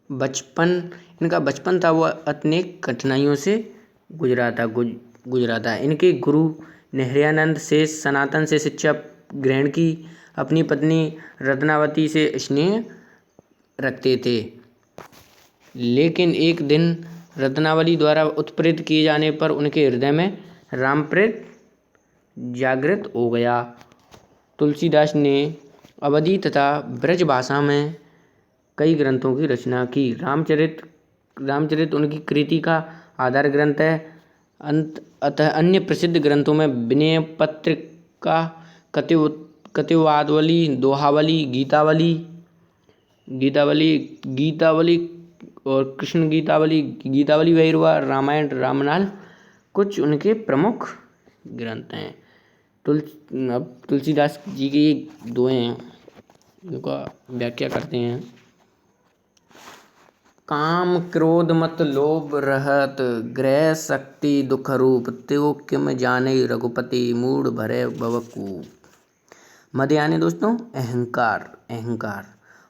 बचपन इनका बचपन था वो अनेक कठिनाइयों से गुजरा था। इनके गुरु नेहरयानंद से सनातन से शिक्षा ग्रहण की। अपनी पत्नी रत्नावती से स्नेह रखते थे, लेकिन एक दिन रत्नावली द्वारा उत्प्रेरित किए जाने पर उनके हृदय में रामप्रेम जागृत हो गया। तुलसीदास ने अवधी तथा ब्रज भाषा में कई ग्रंथों की रचना की। रामचरित उनकी कृति का आधार ग्रंथ है। अतः अन्य प्रसिद्ध ग्रंथों में विनय पत्रिका, कतिवादवली, दोहावली, गीतावली और कृष्ण गीतावली भैरवा, रामायण, रामनाल कुछ उनके प्रमुख ग्रंथ हैं। अब तुलसीदास जी के ये दोहे हैं, इनका व्याख्या करते हैं। काम क्रोध मत लोभ रहत, ग्रह शक्ति दुख रूप, त्यो किम जाने रघुपति, मूढ़ भरे भवकूप। मद यानी दोस्तों अहंकार,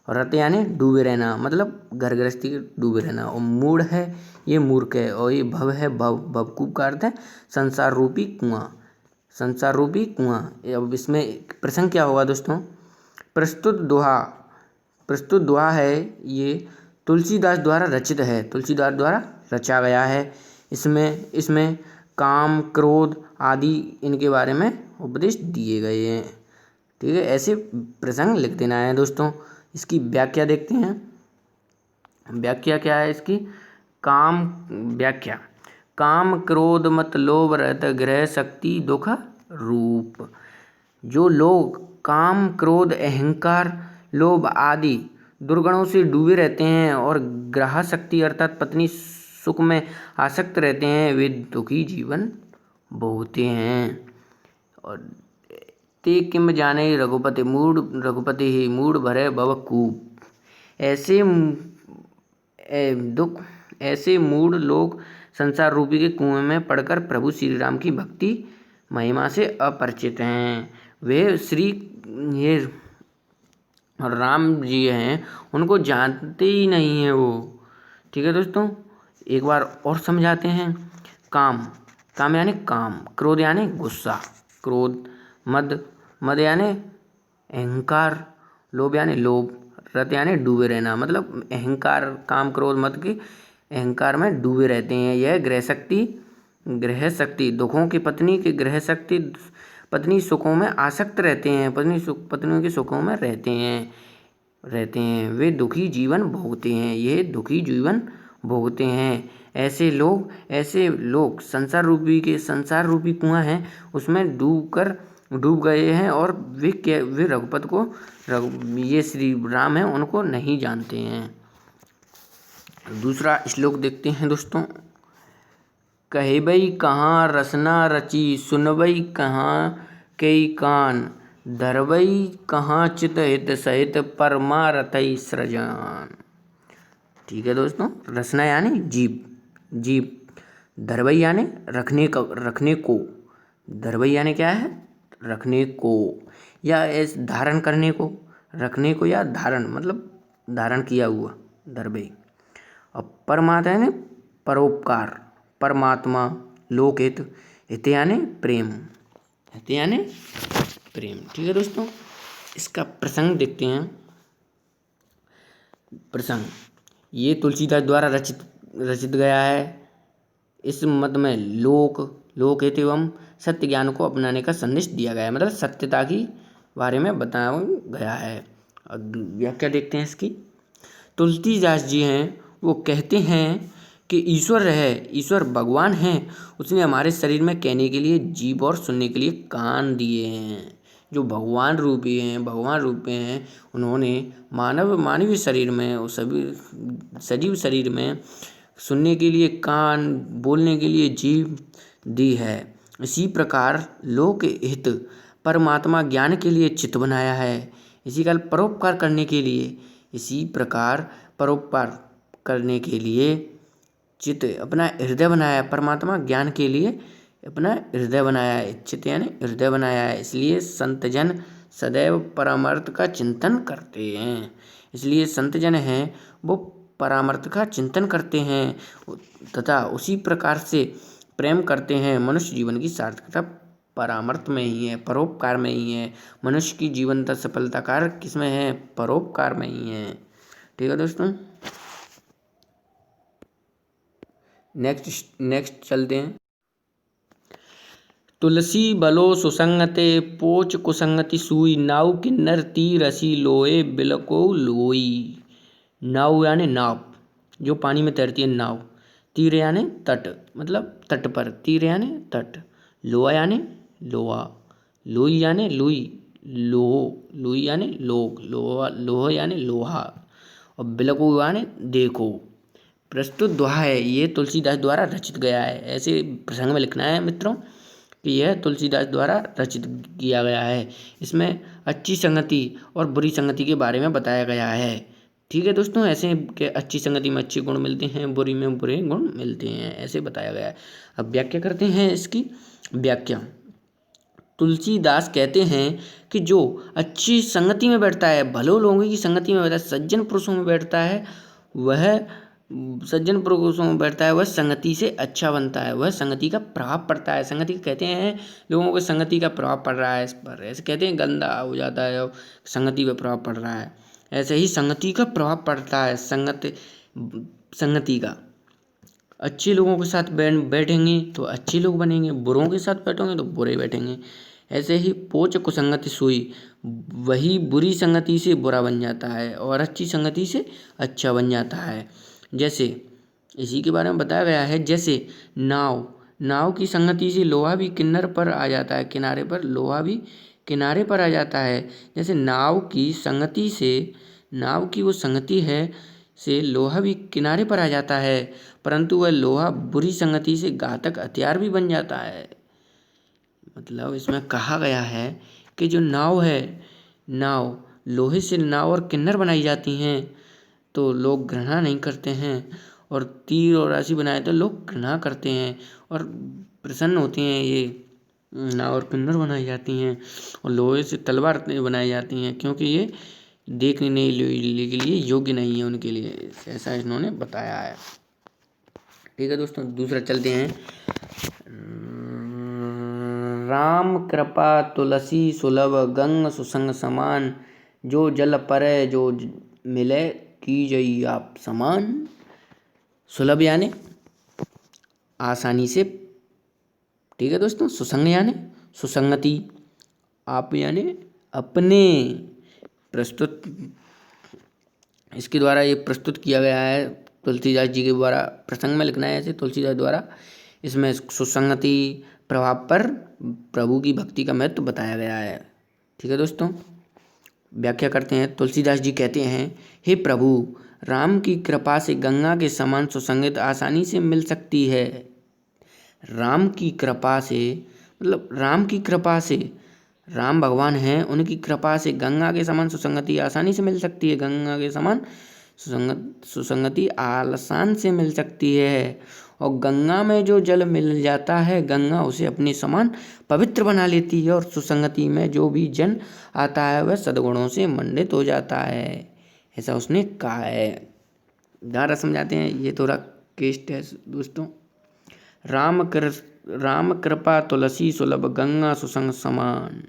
और रत यानी डूबे रहना, मतलब घर गृहस्थी के डूबे रहना। और मूढ़ है ये मूर्ख है, और ये भव है भवकूप का अर्थ है संसार रूपी कुआं। अब इसमें प्रसंग क्या होगा दोस्तों? प्रस्तुत दोहा है ये तुलसीदास द्वारा रचित है, तुलसीदास द्वारा रचा गया है। इसमें काम क्रोध आदि इनके बारे में उपदेश दिए गए हैं। ठीक है, ऐसे प्रसंग लिख देना है दोस्तों। इसकी व्याख्या देखते हैं। व्याख्या क्या है इसकी? काम क्रोध मत लोभ रहत, ग्रह शक्ति दुख रूप। जो लोग काम क्रोध अहंकार लोभ आदि दुर्गुणों से डूबे रहते हैं और ग्रह शक्ति अर्थात पत्नी सुख में आसक्त रहते हैं, वे दुखी जीवन भोगते हैं। और ते किम जाने रघुपति ही, मूढ़ भरे भवकूप। ऐसे मूढ़ लोग संसार रूपी के कुएं में पड़कर प्रभु श्री राम की भक्ति महिमा से अपरिचित हैं। वे ये राम जी हैं, उनको जानते ही नहीं हैं वो। ठीक है दोस्तों, एक बार और समझाते हैं। काम यानी काम, क्रोध यानी गुस्सा, मद यानी अहंकार, लोभ यानी लोभ, रत यानी डूबे रहना, मतलब अहंकार, काम क्रोध मद के अहंकार में डूबे रहते हैं। यह ग्रह शक्ति दुखों की पत्नी सुखों में आसक्त रहते हैं, पत्नियों के सुखों में रहते हैं, वे दुखी जीवन भोगते हैं। ऐसे लोग संसार रूपी कुआं है उसमें डूब गए हैं, और वे रघुपत को ये श्री राम है उनको नहीं जानते हैं। दूसरा श्लोक देखते हैं दोस्तों। कहबई कहाँ रसना रची, सुनबई कहाँ कई कान, धरबई कहाँ चित हित सहित, परमारथई सृजन। ठीक है दोस्तों, रसना यानी जीव, धरबई यानी रखने को, धरबई यानी क्या है? रखने को, या धारण करने को, रखने को या धारण, मतलब धारण किया हुआ, धरबई। और परमात्मा यानी परोपकार, परमात्मा, लोकहित, हित यानी प्रेम, ठीक है दोस्तों। इसका प्रसंग देखते हैं। प्रसंग ये तुलसीदास द्वारा रचित गया है। इस मत में लोकहित एवं सत्य ज्ञान को अपनाने का संदेश दिया गया है, मतलब सत्यता की बारे में बताया गया है। व्याख्या देखते हैं इसकी। तुलसीदास जी हैं, वो कहते हैं कि ईश्वर भगवान हैं। उसने हमारे शरीर में कहने के लिए जीभ और सुनने के लिए कान दिए हैं। जो भगवान रूपी हैं, उन्होंने मानवीय शरीर में और सभी सजीव शरीर में सुनने के लिए कान, बोलने के लिए जीभ दी है। इसी प्रकार लोक हित परमात्मा ज्ञान के लिए चित्त बनाया है। इसी का परोपकार करने के लिए चित्त अपना हृदय बनाया है। परमात्मा ज्ञान के लिए अपना हृदय बनाया है, चित्त यानी हृदय बनाया है। इसलिए संत जन सदैव परमार्थ का चिंतन करते हैं। इसलिए संत जन हैं वो परामर्श का चिंतन करते हैं तथा उसी प्रकार से प्रेम करते हैं। मनुष्य जीवन की सार्थकता परामर्श में ही है, परोपकार में ही है। मनुष्य की जीवन का सफलता कारक किसमें है? परोपकार में ही है। ठीक है दोस्तों, नेक्स्ट चलते हैं। तुलसी बलो सुसंगते पोच कुसंगति सूई नाव किन्नर तीर रसी लोए बिलको लोई। नाव यानी नाव, जो पानी में तैरती है नाव। तीर यानी तट, मतलब तट पर। तीर यानी तट। लोहा यानी लोहा। लोई यानी लुई, लोहो। लुई यानी लोग, लोहा। लोह यानी लोहा। और बिलको यानी देखो। प्रस्तुत दोहा है ये तुलसीदास द्वारा रचित गया है। ऐसे प्रसंग में लिखना है मित्रों कि यह तुलसीदास द्वारा रचित किया गया है। इसमें अच्छी संगति और बुरी संगति के बारे में बताया गया है। ठीक है दोस्तों, ऐसे कि अच्छी संगति में अच्छे गुण मिलते हैं, बुरी में बुरे गुण मिलते हैं, ऐसे बताया गया है। अब व्याख्या करते हैं इसकी। व्याख्या, तुलसीदास कहते हैं कि जो अच्छी संगति में बैठता है, भले लोगों की संगति में बैठता है, सज्जन पुरुषों में बैठता है, वह सज्जन पुरुषों में बैठता है, वह संगति से अच्छा बनता है, वह संगति का प्रभाव पड़ता है। संगति कहते हैं लोगों को संगति का प्रभाव पड़ रहा है इस पर, ऐसे कहते हैं गंदा हो जाता है और संगति पर प्रभाव पड़ रहा है। ऐसे ही संगति का प्रभाव पड़ता है। संगति का अच्छे लोगों के साथ बैठेंगे तो अच्छे लोग बनेंगे, बुरों के साथ बैठेंगे तो बुरे बैठेंगे। ऐसे ही पोच कुसंगति सुई, वही बुरी संगति से बुरा बन जाता है और अच्छी संगति से अच्छा बन जाता है। जैसे इसी के बारे में बताया गया है, जैसे नाव की संगति से लोहा भी किन्नर पर आ जाता है, किनारे पर। लोहा भी किनारे पर आ जाता है। जैसे नाव की संगति से, नाव की वो संगति है से लोहा भी किनारे पर आ जाता है, परंतु वह लोहा बुरी संगति से घातक हथियार भी बन जाता है। मतलब इसमें कहा गया है कि जो नाव है, नाव लोहे से नाव और किन्नर बनाई जाती हैं तो लोग घृणा नहीं करते हैं, और तीर और राशि बनाए तो लोग घृणा करते हैं और प्रसन्न होते हैं। ये नाव और किन्नर बनाई जाती हैं और लोहे से तलवार बनाई जाती हैं, क्योंकि ये देखने के लिए योग्य नहीं है उनके लिए, ऐसा इन्होंने बताया है। ठीक है दोस्तों, दूसरा चलते हैं। राम कृपा तुलसी सुलभ गंग सुसंग समान, जो जल परै जो मिले कीजई आप समान। सुलभ यानी आसानी से। ठीक है दोस्तों, सुसंग यानी सुसंगति, आप यानी अपने। प्रस्तुत इसके द्वारा ये प्रस्तुत किया गया है, तुलसीदास जी के द्वारा प्रसंग में लिखना है ऐसे तुलसीदास द्वारा। इसमें सुसंगति प्रभाव पर प्रभु की भक्ति का महत्व बताया गया है। ठीक है दोस्तों, व्याख्या करते हैं। तुलसीदास जी कहते हैं, हे प्रभु, राम की कृपा से गंगा के समान सुसंगत आसानी से मिल सकती है। राम की कृपा से, मतलब राम की कृपा से, राम भगवान हैं, उनकी कृपा से गंगा के समान सुसंगति आसानी से मिल सकती है। गंगा के समान सुसंगति आसान से मिल सकती है। और गंगा में जो जल मिल जाता है, गंगा उसे अपने समान पवित्र बना लेती है, और सुसंगति में जो भी जन आता है वह सद्गुणों से मंडित हो जाता है, ऐसा उसने कहा है। दोबारा समझाते हैं, ये थोड़ा केस्ट है दोस्तों। राम कृपा तुलसी सुलभ गंगा सुसंग समान।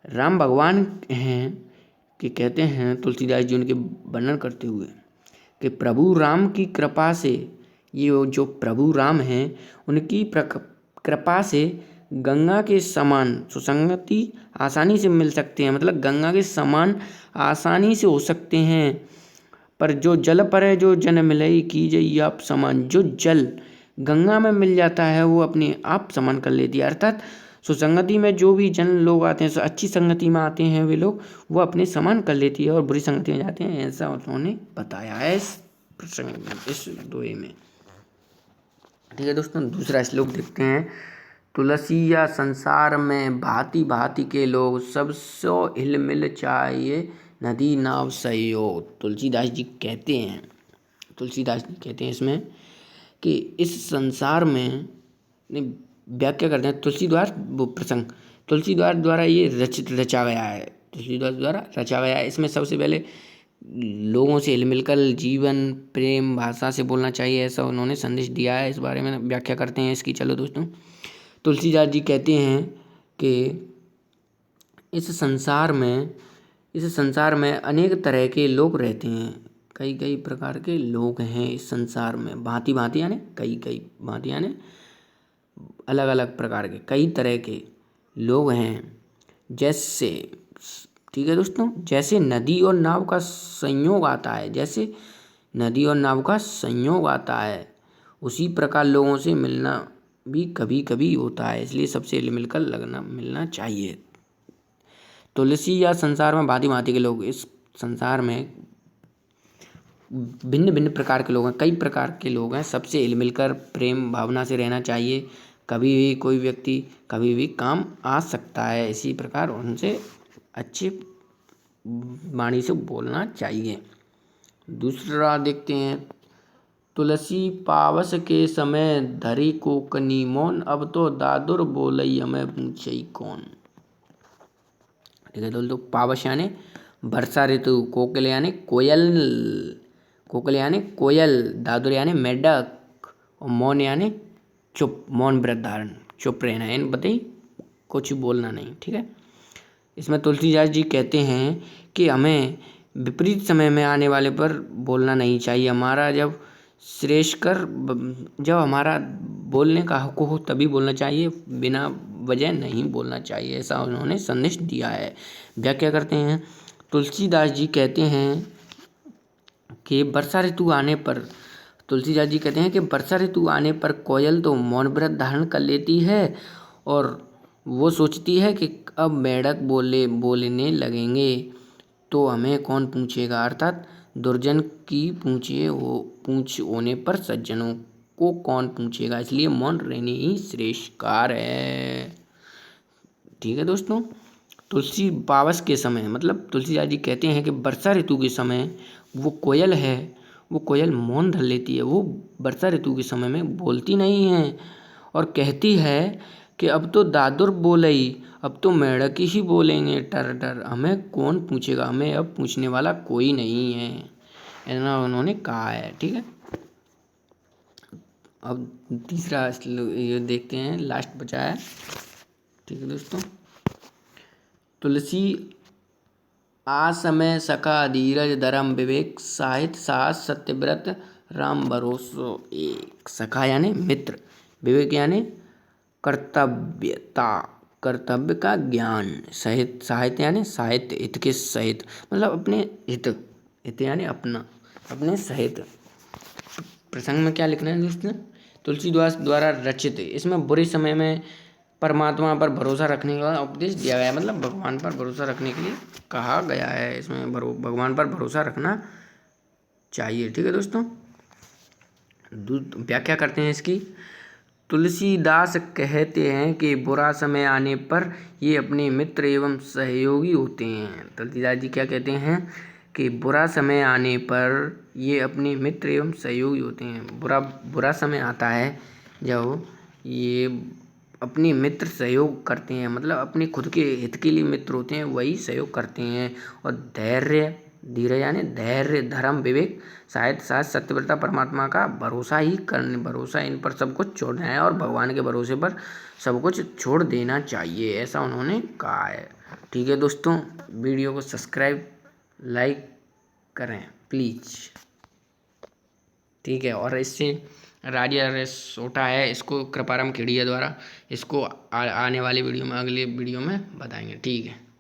राम भगवान हैं कि कहते हैं तुलसीदास जी उनके वर्णन करते हुए कि प्रभु राम की कृपा से, ये जो प्रभु राम हैं उनकी कृपा से गंगा के समान सुसंगति आसानी से मिल सकते हैं, मतलब गंगा के समान आसानी से हो सकते हैं। पर जो जल पर है जो जन मिलई कीजई आप समान, जो जल गंगा में मिल जाता है वो अपने आप समान कर लेती है। अर्थात सुसंगति में जो भी जन लोग आते हैं, अच्छी संगति में आते हैं वे लोग, वो अपने समान कर लेती है, और बुरी संगति में जाते हैं, ऐसा उन्होंने बताया है इस प्रसंग में, इस दोहे में। ठीक है दोस्तों, दूसरा श्लोक देखते हैं। तुलसिया संसार में भांति भांति के लोग, सबसो हिल मिल चाहिए नदी नाव सहयोग। तुलसीदास जी कहते हैं इसमें कि इस संसार में, व्याख्या करते हैं तुलसीदास वो प्रसंग, तुलसीदास द्वारा ये रचा गया है। तुलसीदास द्वारा रचा गया है। इसमें सबसे पहले लोगों से हिल मिलकर जीवन प्रेम भाषा से बोलना चाहिए, ऐसा उन्होंने संदेश दिया है। इस बारे में व्याख्या करते हैं इसकी। चलो दोस्तों, तुलसीदास जी कहते हैं कि इस संसार में अनेक तरह के लोग रहते हैं। कई कई प्रकार के लोग हैं इस संसार में। भांति भांति यानी कई कई भांति यानी अलग अलग प्रकार के कई तरह के लोग हैं। जैसे, ठीक है दोस्तों, जैसे नदी और नाव का संयोग आता है, जैसे नदी और नाव का संयोग आता है, उसी प्रकार लोगों से मिलना भी कभी कभी होता है। इसलिए सबसे मिलकर लगना मिलना चाहिए। तुलसी या संसार में भांति भांति के लोग। इस संसार में भिन्न भिन्न प्रकार के लोग हैं, कई प्रकार के लोग हैं। सबसे हिल मिलकर प्रेम भावना से रहना चाहिए। कभी भी कोई व्यक्ति कभी भी काम आ सकता है। इसी प्रकार उनसे अच्छी वाणी से बोलना चाहिए। दूसरा देखते हैं, तुलसी पावस के समय धरी कोकनी मौन, अब तो दादुर बोलई हमें पूछई कौन। ठीक है दोस्तों, पावस यानी वर्षा ऋतु, कोकिल यानी कोयल, कोकिल यानी कोयल, दादुर यानी मेढक, और मौन यानी चुप, मौन व्रत धारण, चुप रहना, इन बताइए कुछ बोलना नहीं। ठीक है, इसमें तुलसीदास जी कहते हैं कि हमें विपरीत समय में आने वाले पर बोलना नहीं चाहिए। हमारा जब जब हमारा बोलने का हक हो तभी बोलना चाहिए, बिना वजह नहीं बोलना चाहिए। ऐसा उन्होंने संदेश दिया है। व्याख्या करते हैं, तुलसीदास जी कहते हैं कि वर्षा ऋतु आने पर, तुलसीदास जी कहते हैं कि वर्षा ऋतु आने पर कोयल तो मौन व्रत धारण कर लेती है और वो सोचती है कि अब मेढक बोलने लगेंगे तो हमें कौन पूछेगा, अर्थात दुर्जन की पूछ होने पर सज्जनों को कौन पूछेगा। इसलिए मौन रहने ही श्रेष्ठ कार है। ठीक है दोस्तों, तुलसी पावस के समय, मतलब तुलसीदास जी कहते हैं कि वर्षा ऋतु के समय वो कोयल है, वो कोयल मौन धर लेती है। वो वर्षा ऋतु के समय में बोलती नहीं है और कहती है कि अब तो दादुर बोलई, अब तो मेढक ही बोलेंगे टर टर, हमें कौन पूछेगा, हमें अब पूछने वाला कोई नहीं है, ऐसा उन्होंने कहा है। ठीक है, अब तीसरा ये देखते हैं, लास्ट बचा है। ठीक है दोस्तों, तुलसी आसमय सखा धीरज धर्म विवेक, साहित्य साहस सत्यव्रत राम भरोसो एक। सखा यानी मित्र, विवेक यानी कर्तव्यता, कर्तव्य का ज्ञान, साहित्य यानी साहित्य हित के सहित, मतलब अपने हित यानी अपना, अपने सहित। प्रसंग में क्या लिखना है दोस्तों, तुलसीदास द्वारा रचित। इसमें बुरे समय में परमात्मा पर भरोसा रखने का उपदेश दिया गया है, मतलब भगवान पर भरोसा रखने के लिए कहा गया है। इसमें भगवान पर भरोसा रखना चाहिए। ठीक है दोस्तों, व्याख्या करते हैं इसकी। तुलसीदास कहते हैं कि बुरा समय आने पर ये अपने मित्र एवं सहयोगी होते हैं। तुलसीदास जी क्या कहते हैं कि बुरा समय आने पर ये अपने मित्र एवं सहयोगी होते हैं। बुरा समय आता है जब ये अपने मित्र सहयोग करते हैं, मतलब अपने खुद के हित के लिए मित्र होते हैं, वही सहयोग करते हैं। और धीरज यानी धैर्य धर्म विवेक साहित्य साहस सत्यव्रता परमात्मा का भरोसा इन पर सब कुछ छोड़ना है और भगवान के भरोसे पर सब कुछ छोड़ देना चाहिए, ऐसा उन्होंने कहा है। ठीक है दोस्तों, वीडियो को सब्सक्राइब लाइक करें प्लीज़। ठीक है, और इससे राजा सोटा है, इसको कृपाराम खेड़िया द्वारा इसको आने वाली वीडियो में, अगले वीडियो में बताएंगे। ठीक है।